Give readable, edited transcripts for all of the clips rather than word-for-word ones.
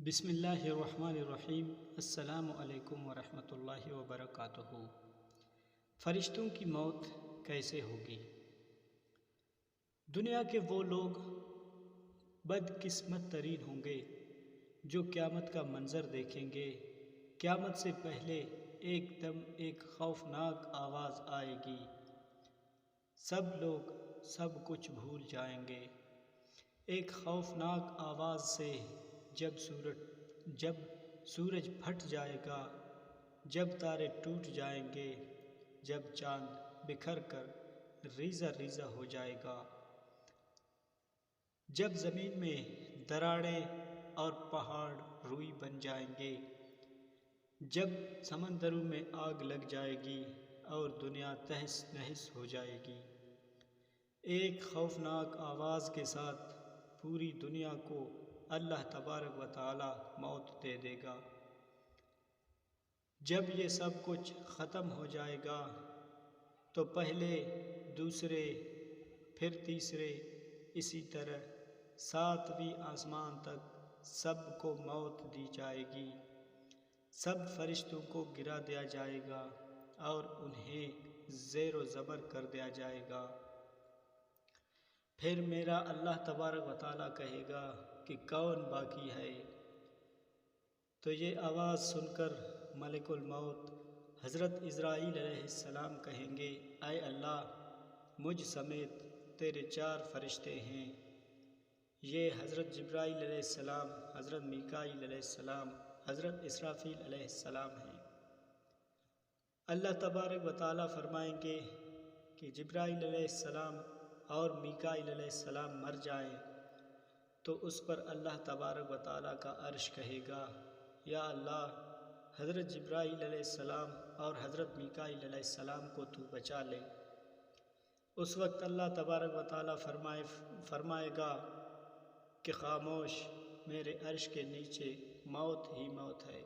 بسم اللہ الرحمن الرحیم۔ السلام علیکم ورحمۃ اللہ وبرکاتہ۔ فرشتوں کی موت کیسے ہوگی؟ دنیا کے وہ لوگ بدقسمت ترین ہوں گے جو قیامت کا منظر دیکھیں گے۔ قیامت سے پہلے ایک دم ایک خوفناک آواز آئے گی، سب لوگ سب کچھ بھول جائیں گے۔ ایک خوفناک آواز سے جب سورج پھٹ جائے گا، جب تارے ٹوٹ جائیں گے، جب چاند بکھر کر ریزہ ریزہ ہو جائے گا، جب زمین میں دراڑیں اور پہاڑ روئی بن جائیں گے، جب سمندروں میں آگ لگ جائے گی اور دنیا تہس نہس ہو جائے گی۔ ایک خوفناک آواز کے ساتھ پوری دنیا کو اللہ تبارک و تعالی موت دے دے گا۔ جب یہ سب کچھ ختم ہو جائے گا تو پہلے دوسرے پھر تیسرے، اسی طرح ساتویں آسمان تک سب کو موت دی جائے گی۔ سب فرشتوں کو گرا دیا جائے گا اور انہیں زیر و زبر کر دیا جائے گا۔ پھر میرا اللہ تبارک و تعالیٰ کہے گا کہ کون باقی ہے؟ تو یہ آواز سن کر ملک الموت حضرت عزرائیل علیہ السلام کہیں گے، اے اللہ، مجھ سمیت تیرے 4 فرشتے ہیں۔ یہ حضرت جبرائیل علیہ السلام، حضرت میکائیل علیہ السلام، حضرت اسرافیل علیہ السلام ہیں۔ اللہ تبارک و تعالیٰ فرمائیں گے کہ جبرائیل علیہ السلام اور میکائیل علیہ السلام مر جائیں تو اس پر اللہ تبارک و تعالیٰ کا عرش کہے گا، یا اللہ، حضرت جبرائیل علیہ السلام اور حضرت میکائیل علیہ السلام کو تو بچا لے۔ اس وقت اللہ تبارک و تعالیٰ فرمائے گا کہ خاموش، میرے عرش کے نیچے موت ہی موت ہے۔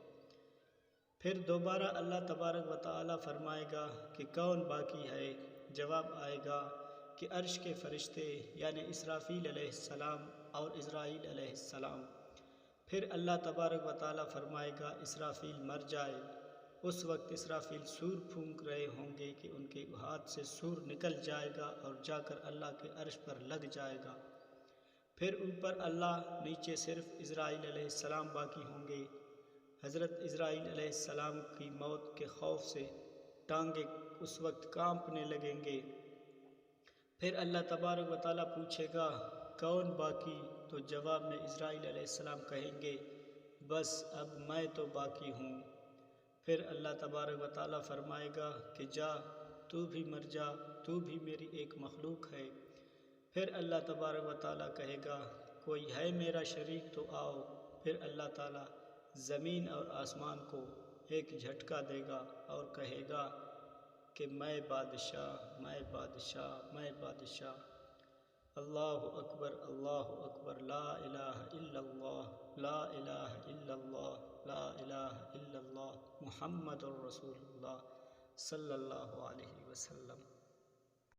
پھر دوبارہ اللہ تبارک و تعالیٰ فرمائے گا کہ کون باقی ہے؟ جواب آئے گا کہ عرش کے فرشتے یعنی اسرافیل علیہ السلام اور عزرائیل علیہ السلام۔ پھر اللہ تبارک و تعالیٰ فرمائے گا اسرافیل مر جائے۔ اس وقت اسرافیل سور پھونک رہے ہوں گے کہ ان کے ہاتھ سے سور نکل جائے گا اور جا کر اللہ کے عرش پر لگ جائے گا۔ پھر اوپر اللہ، نیچے صرف عزرائیل علیہ السلام باقی ہوں گے۔ حضرت عزرائیل علیہ السلام کی موت کے خوف سے ٹانگیں اس وقت کانپنے لگیں گے۔ پھر اللہ تبارک و تعالیٰ پوچھے گا کون باقی؟ تو جواب میں عزرائیل علیہ السلام کہیں گے، بس اب میں تو باقی ہوں۔ پھر اللہ تبارک و تعالیٰ فرمائے گا کہ جا، تو بھی مر جا، تو بھی میری ایک مخلوق ہے۔ پھر اللہ تبارک و تعالیٰ کہے گا کوئی ہے میرا شریک تو آؤ۔ پھر اللہ تعالیٰ زمین اور آسمان کو ایک جھٹکا دے گا اور کہے گا کہ میں بادشاہ، میں بادشاہ، میں بادشاہ۔ اللہ اکبر، اللہ اکبر، لا الہ الا اللہ، لا الہ الا اللہ، لا الہ الا اللہ، محمد الرسول اللہ صلی اللہ علیہ وسلم۔